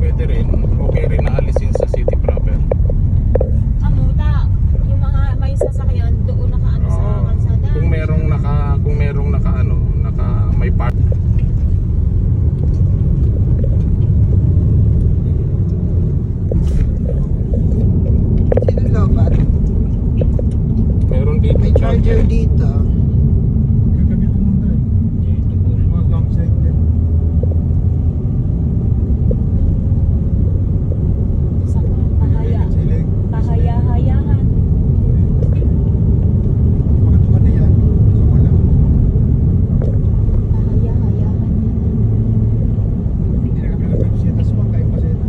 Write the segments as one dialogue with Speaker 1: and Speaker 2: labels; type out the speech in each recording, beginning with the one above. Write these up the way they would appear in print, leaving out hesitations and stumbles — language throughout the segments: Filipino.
Speaker 1: pwede rin. Okay rin na alisin sa city proper.
Speaker 2: Yung mga may sasakyan doon nakaano sa
Speaker 1: Oo.
Speaker 2: kalsada.
Speaker 1: Kung merong naka may park.
Speaker 3: Sino lobat?
Speaker 1: Meron dito
Speaker 3: May charger dito.
Speaker 4: Kami pumunta eh.
Speaker 1: Dito po.
Speaker 4: Mga campsite din.
Speaker 2: Sa pahaya.
Speaker 4: Siling.
Speaker 2: Pahaya-hayahan.
Speaker 4: Bakit ba niyan? So wala.
Speaker 2: Pahaya-hayahan.
Speaker 4: Hindi na kami nag-psitas pa. Kayo pa sila.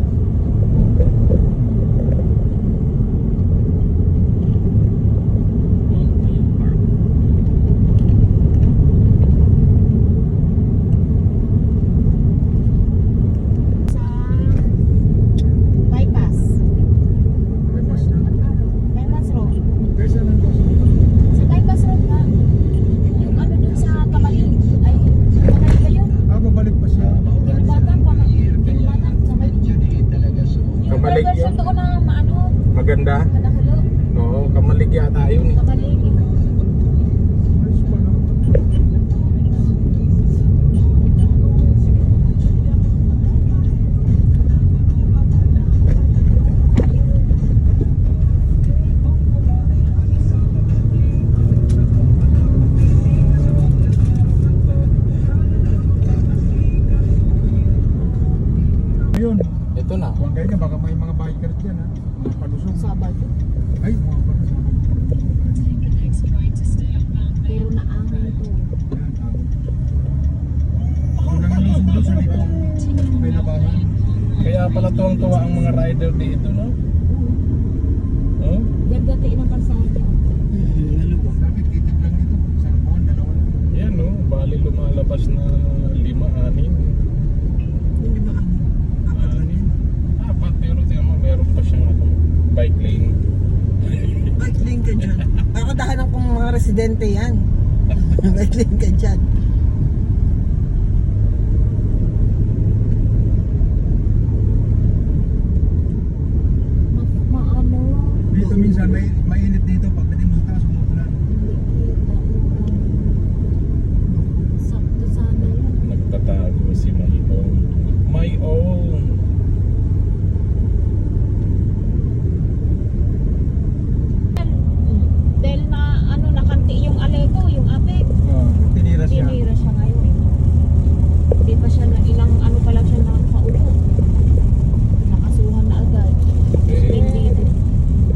Speaker 2: Sa bypass.
Speaker 4: May pas na.
Speaker 2: Bypass road.
Speaker 4: Kaysa lang ko.
Speaker 2: Sa bypass road nga. Yung ano dun sa Kamalig. Ay, Kamalig ba yun?
Speaker 4: Babalik pa siya.
Speaker 2: Kinabatang sa Kamalig. Yung
Speaker 1: Kamalig
Speaker 2: burger
Speaker 1: yun?
Speaker 2: shop doon na maano.
Speaker 1: Maganda.
Speaker 2: Kanahulo.
Speaker 1: Oo, Kamalig yata yun eh.
Speaker 2: Kamalig.
Speaker 4: Ayos pa lang. Ayun.
Speaker 1: Ito na.
Speaker 4: Huwag kayo baka may mga bikers dyan ha. Mga palusong.
Speaker 2: Sabado.
Speaker 4: Ay, mga palusong.
Speaker 2: Pero naangin to.
Speaker 4: Kung lang ang sundo sa likod. May labahan.
Speaker 1: Kaya pala tuwang-tuwa ang mga rider dito, no? Oh?
Speaker 2: Gagati ng kalsada.
Speaker 4: Bakit titig lang dito? Isang buwan, dalawa lang.
Speaker 1: Yan, no? Bali lumalabas na 5, 6. Apat, pero tingnan mo, meron pa siyang bike lane.
Speaker 3: Bike lane ka dyan. Ako dahanan kong mga residente yan. Bike lane ka dyan.
Speaker 2: Maano.
Speaker 4: Dito minsan may mainit dito pagdating mo sa taas umuulan.
Speaker 2: Sakto sana yun.
Speaker 1: Nagtatago si My Own. My Own.
Speaker 2: Dahil na ano nakanti yung Alego, yung Apek.
Speaker 4: Tinira siya.
Speaker 2: Tinira siya ngayon. Hindi pa siya na ilang ano pa lang siya nakaupo. Nakasuhan na agad. Hindi
Speaker 1: Eh,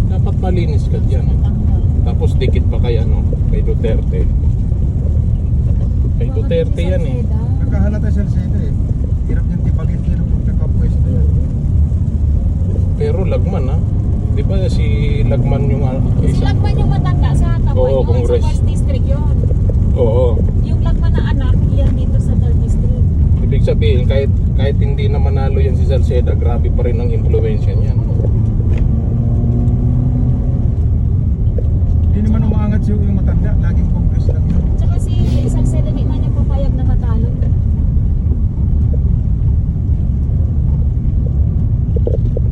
Speaker 1: dapat malinis ka dyan.
Speaker 2: natanggal.
Speaker 1: Tapos dikit pa kay kay Duterte. Kay Duterte yan eh.
Speaker 4: Nagkahalata sa Salcedo eh. Hirap niyang tibagin kaya nung pagkakapwesto yan.
Speaker 1: Pero Lagman ha. Di ba si Lagman yung
Speaker 2: Si
Speaker 1: isa?
Speaker 2: Lagman yung matanda sa Taboy
Speaker 1: Oo,
Speaker 2: yun, sa
Speaker 1: Congress.
Speaker 2: 1st District yun.
Speaker 1: Oo.
Speaker 2: Yung Lagman na anak, yan dito sa 3rd District.
Speaker 1: Ibig sabihin kahit hindi na manalo yan si Salceda, grabe pa rin ang impluwensya niyan.
Speaker 4: Hindi naman umaangat siya yung matanda. Laging Congress lang yun.
Speaker 2: Tsaka si Salcedo, di man niya papayag na matalo.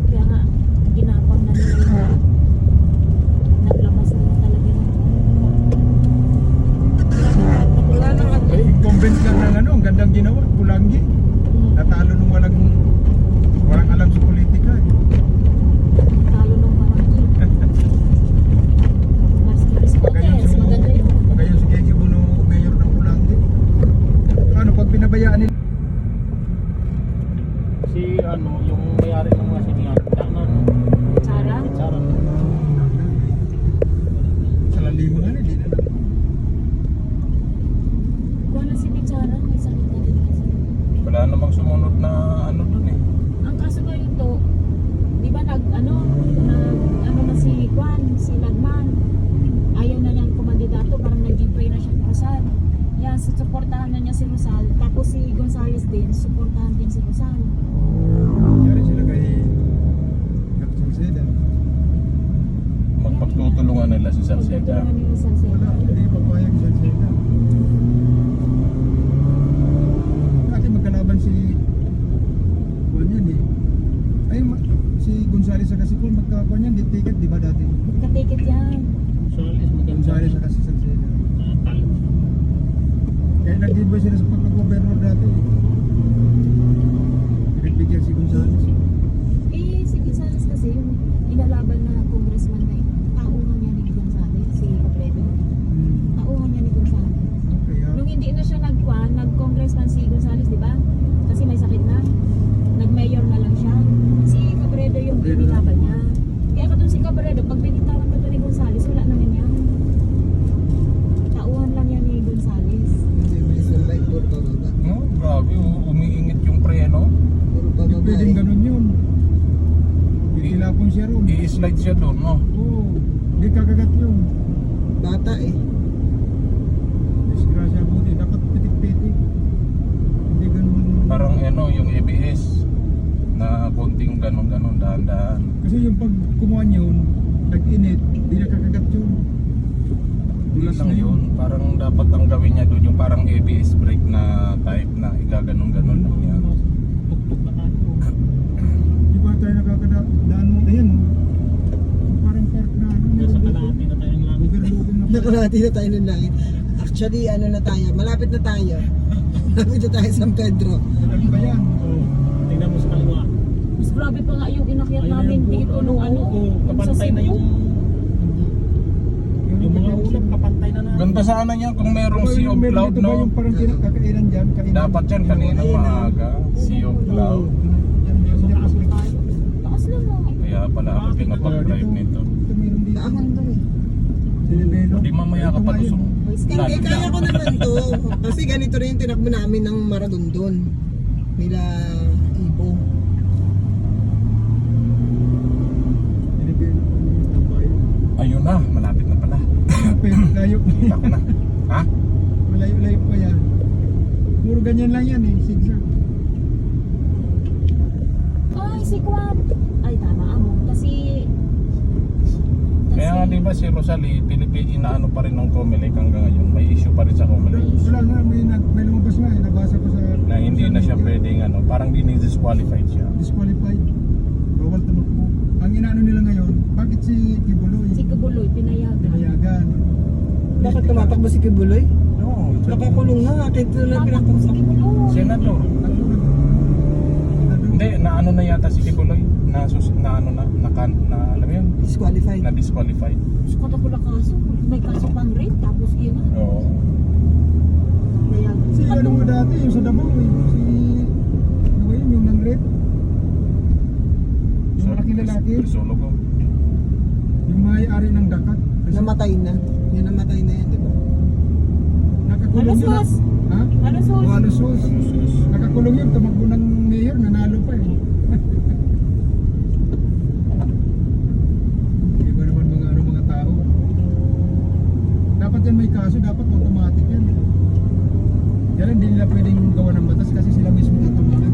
Speaker 2: Kaya nga, ginapang na nila yung naglabas na talaga ng
Speaker 3: Wala nang ano.
Speaker 4: Incumbent lang ng ang gandang ginawa. Pulanggi. Natalo nung walang alam sa politika eh.
Speaker 2: talo nung barangay. Mas Escotes, maganda yun.
Speaker 4: Magayon si Gigi Buno, mayor ng Pulanggi. Ano, pag pinabayaan nila.
Speaker 5: Si yung may-ari ng mga sinihan,
Speaker 2: Sara?
Speaker 5: Sara.
Speaker 4: Sa lalima nga hindi na lang.
Speaker 2: Wala si Pichara, may sakit na din kasi.
Speaker 1: Wala namang sumunod na dun eh.
Speaker 2: Ang kaso ngayon to, di ba ano na si Juan, si Lagman, ayaw na niyang kumandidato, parang nag-give-pray na siya kay Rosal. Yan, suportahan na niya si Rosal, tapos si Gonzales din, suportahan din si Rosal.
Speaker 4: Yari sila kay kung magkakakuha niyan, di ticket, di ba dati?
Speaker 2: Katikit yan.
Speaker 5: Solis, maganda.
Speaker 4: Gonzales na kasi Salcedo.
Speaker 5: Talos.
Speaker 4: Kaya nag-giveaway sila sa pagka-governor dati. Pinagbigyan si Gonzales.
Speaker 2: Eh, si Gonzales kasi yung inalaban na congressman na yun. Tauhan niya ni Gonzales, si Robredo. Tauhan niya ni Gonzales.
Speaker 4: Kaya,
Speaker 2: Nung hindi na siya nag-congressman si Gonzales, di ba? Kasi may sakit na. Nag-mayor na lang siya. Si Cabredo yung binilaban niya. Kaya ka dun si Cabredo, pag binitawan ka dun ni Gonzales, wala naman yan. Tauhan lang yan ni Gonzales.
Speaker 3: Hindi may sunlight, puro pababa.
Speaker 1: No, grabe, umiingit yung preno.
Speaker 3: Puro
Speaker 4: hindi
Speaker 3: pababa
Speaker 4: pwedeng
Speaker 3: eh.
Speaker 4: ganun yun. Itilapon siya ron.
Speaker 1: I-slide siya doon, no?
Speaker 4: Oo, hindi kakagat yun.
Speaker 3: Bata eh.
Speaker 4: Disgrasya buti, dapat pitik-pitik. Hindi ganun.
Speaker 1: Parang yung ABS na konting ganon-ganon, dahan-dahan.
Speaker 4: Kasi yung pag kumuha yun, nag-init, hindi nakakagat yun.
Speaker 1: Hindi
Speaker 4: Tulas
Speaker 1: lang
Speaker 4: na
Speaker 1: yun, parang dapat ang gawin niya doon yung parang ABS brake na type na igaganon-ganon lang yan.
Speaker 5: Tuktok na tayo.
Speaker 4: Di ba tayo nakakadaan mo? Ayan mo. Parang park na ano.
Speaker 5: Nasa
Speaker 4: meron
Speaker 5: kalahati
Speaker 4: dito.
Speaker 5: na tayo ng langit.
Speaker 4: Overlooking na park.
Speaker 3: Nakalati na tayo ng langit. Actually, ano na tayo, malapit na tayo. Malapit na tayo sa San Pedro.
Speaker 4: Ano ba yan?
Speaker 5: Oo. Tingnan mo sa kaliwa.
Speaker 2: Mas grabe pa nga yung inakyat
Speaker 5: Ayun na
Speaker 2: namin
Speaker 5: yung
Speaker 2: dito nung ano.
Speaker 5: Oo,
Speaker 2: yung sa
Speaker 5: kapantay na
Speaker 2: Cebu.
Speaker 5: yung mga ulap, kapantay na na.
Speaker 1: Ganda sana niya kung merong sea of cloud,
Speaker 4: Dito ba
Speaker 1: no?
Speaker 4: yung parang kakainan dyan? Kainan.
Speaker 1: Dapat yan kaninang maaga, sea of cloud.
Speaker 4: Yan, yan, yan.
Speaker 2: Taas na tayo. Taas lang mo.
Speaker 1: Kaya pala ako pinapag-drive nito.
Speaker 4: Ito meron dito.
Speaker 3: Daaman to eh.
Speaker 4: Sinibelo.
Speaker 1: Di mamaya ka
Speaker 4: Ito
Speaker 1: pa
Speaker 4: nga yun.
Speaker 1: lusong.
Speaker 3: Hindi, kaya ko naman to. Kasi ganito rin yung tinakbo namin ng Maragondon. Nila Ibo.
Speaker 4: Sinibelo ko yung tambayan.
Speaker 1: Ayun na, malapit na pala.
Speaker 4: Pero layo.
Speaker 1: Ako na. Ha?
Speaker 4: Malayo-layo pa yan. Puro ganyan lang yan eh. Zigzag.
Speaker 2: Ay, si Kwan. Ay, tama amo. Kasi...
Speaker 1: Kaya nga di ba si Rosalie, inaano pa rin ng Comelec hanggang ngayon. May issue pa rin sa Comelec.
Speaker 4: Wala nga, may lumabas nga eh. Nabasa ko sa...
Speaker 1: Na hindi na siya pwedeng parang disqualified siya.
Speaker 4: Disqualified. Bawal tumakbo. Ang inaano nila ngayon, bakit si Kibuloy
Speaker 2: Si Kabuloy, pinayagan.
Speaker 4: pinayagan?
Speaker 3: Bakit tumatakbo si Kibuloy?
Speaker 1: No,
Speaker 3: Nakakulong nga. Kaya ito na
Speaker 2: Tatakbo si
Speaker 3: pinatakbo.
Speaker 2: Kabuloy.
Speaker 1: Senador. Hindi, naano na yata si Kibuloy. Alam mo yun?
Speaker 3: Disqualified.
Speaker 1: Na disqualified.
Speaker 2: Gusto ko na kaso. May kaso pang rape. Tapos yun na.
Speaker 1: Oo.
Speaker 2: Pinayagan.
Speaker 4: Si ano mo dati, yung sa Davao eh. Si... Ano ba yun, yung nang-rape? Yung malaking lalaki.
Speaker 1: Prisologo.
Speaker 4: Yung may-ari ng dakat.
Speaker 3: Namatay na. Yung namatay na yan, di ba?
Speaker 4: Nakakulong yun.
Speaker 2: Alusos.
Speaker 4: Ha?
Speaker 2: Alusos.
Speaker 4: O alusos. Nakakulong yun, tumakbo ng mayor, nanalo pa eh. Iba naman mga tao. Dapat yan may kaso, dapat automatic yan. Kaya hindi nila pwedeng gawa ng batas kasi sila mismo tutulungan.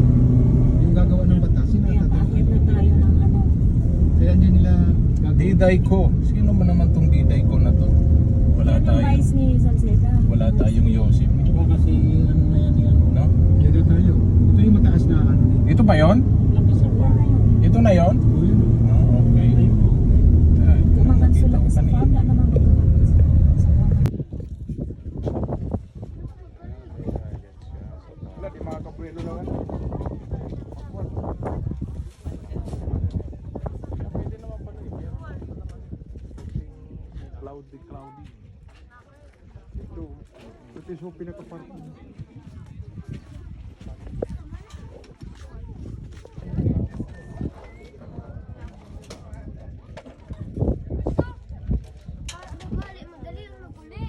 Speaker 4: Yung gagawa ng batas, sila
Speaker 2: Kaya paakit
Speaker 4: tatulungan.
Speaker 2: na tayo ng ano.
Speaker 4: Kaya hindi nila gagawa.
Speaker 1: Diday ko. Sino mo naman tong Diday ko na to? Wala
Speaker 2: Yan yung
Speaker 1: tayo.
Speaker 2: vice ni Salceda.
Speaker 1: Wala tayong Yosef.
Speaker 5: Baka kasi ano na yan yung
Speaker 1: No?
Speaker 4: Yan na tayo. Ito yung mataas na ano dito.
Speaker 1: Ito ba yon?
Speaker 5: lapis sa bar.
Speaker 1: Ito na yon?
Speaker 4: O yun.
Speaker 1: Ah, okay. Ay, ito na
Speaker 2: Kumakan
Speaker 1: nakita
Speaker 2: sila
Speaker 1: ko
Speaker 2: sa
Speaker 1: kanina.
Speaker 2: farm. Wala naman magkakakas sa farm.
Speaker 4: Wala, di makakabuelo lang ano.
Speaker 1: Pwede naman pala cloudy.
Speaker 4: Ito. Ito yung pinaka-parking.
Speaker 6: Madali lang maguli.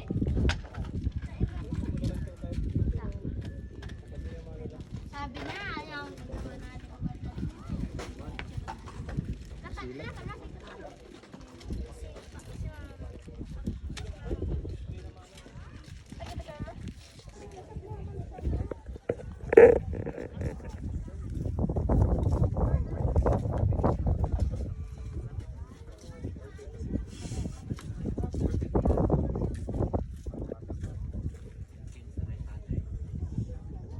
Speaker 6: Sabi na, ayaw naman natin.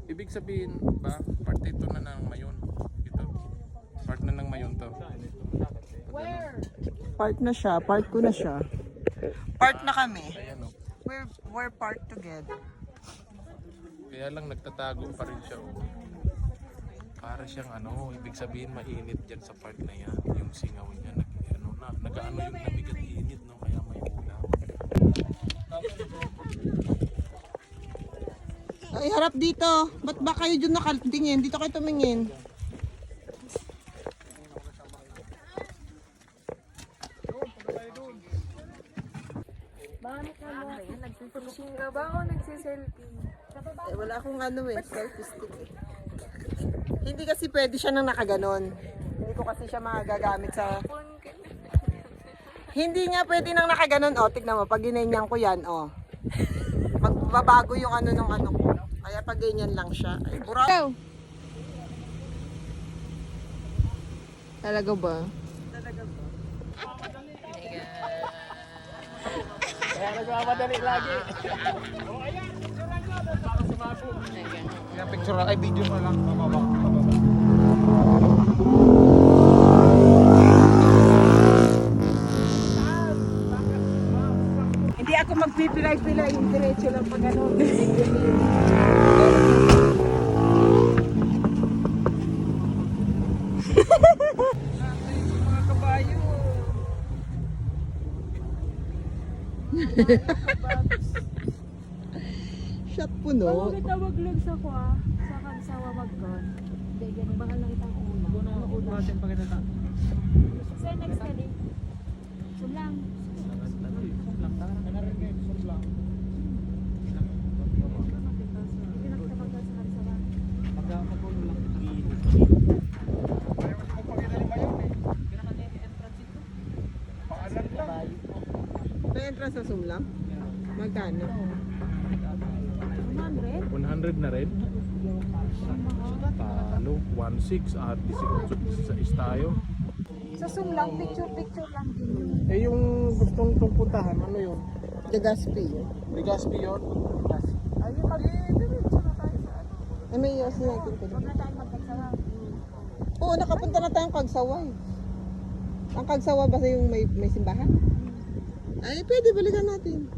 Speaker 1: Ibig sabihin ba, part ito na ng mayon? Ito. Part na ng mayon to.
Speaker 3: Park na siya. Park ko na siya. Park na kami.
Speaker 1: Ayan o.
Speaker 3: We're parked together.
Speaker 1: Kaya lang nagtatago pa rin siya. Oh. Para siyang ano, ibig sabihin mainit dyan sa part na yan. Yung singaw niya, nag-ano yung lamig at init, no? Kaya may ulam.
Speaker 3: Ay, harap dito. Ba't ba kayo dyan nakatingin? Dito kayo tumingin.
Speaker 2: Nagsiselfie ka ba o nagsiselfie?
Speaker 3: Eh, wala akong ano selfie stick eh. Hindi kasi pwede siya nang nakaganon. Hindi ko kasi siya magagamit sa... Hindi nga pwede nang nakaganon. O, tignan mo, pag ginanyan ko yan, o. Magbabago yung ano nung ano ko. Kaya pag ganyan lang siya. Ay, bura.
Speaker 2: Talaga ba?
Speaker 1: Kaya nagmamadali lagi. Kaya picture lang, ay video na lang. Bababa.
Speaker 3: Hindi ako magpipilay-pilay. Diretso lang pag ano. Mga kabayo. Shot puno.
Speaker 2: Ano tawag lang sa kwa? Sa kansawa magkon. Hindi, ganun. Baka lang itang ulam. Sir, next ka din. Sulang. Hindi nagtapagka sa kansawa.
Speaker 3: May entrance sa Sumlang? Magkano?
Speaker 2: 100?
Speaker 1: 100 na rin. Talo, 1.6 at 18 tayo.
Speaker 2: Sa Sumlang, picture lang din yun.
Speaker 1: Eh yung gustong puntahan, ano yun?
Speaker 3: Legazpi.
Speaker 1: Legazpi yun? Ay, diretso na tayo sa ano.
Speaker 3: Ay, may ios natin ko.
Speaker 2: Huwag na tayong magkansawa.
Speaker 3: Oo, nakapunta na tayong Kagsawa eh. Ang Kagsawa ba yung may simbahan? Ay, pwede balikan natin.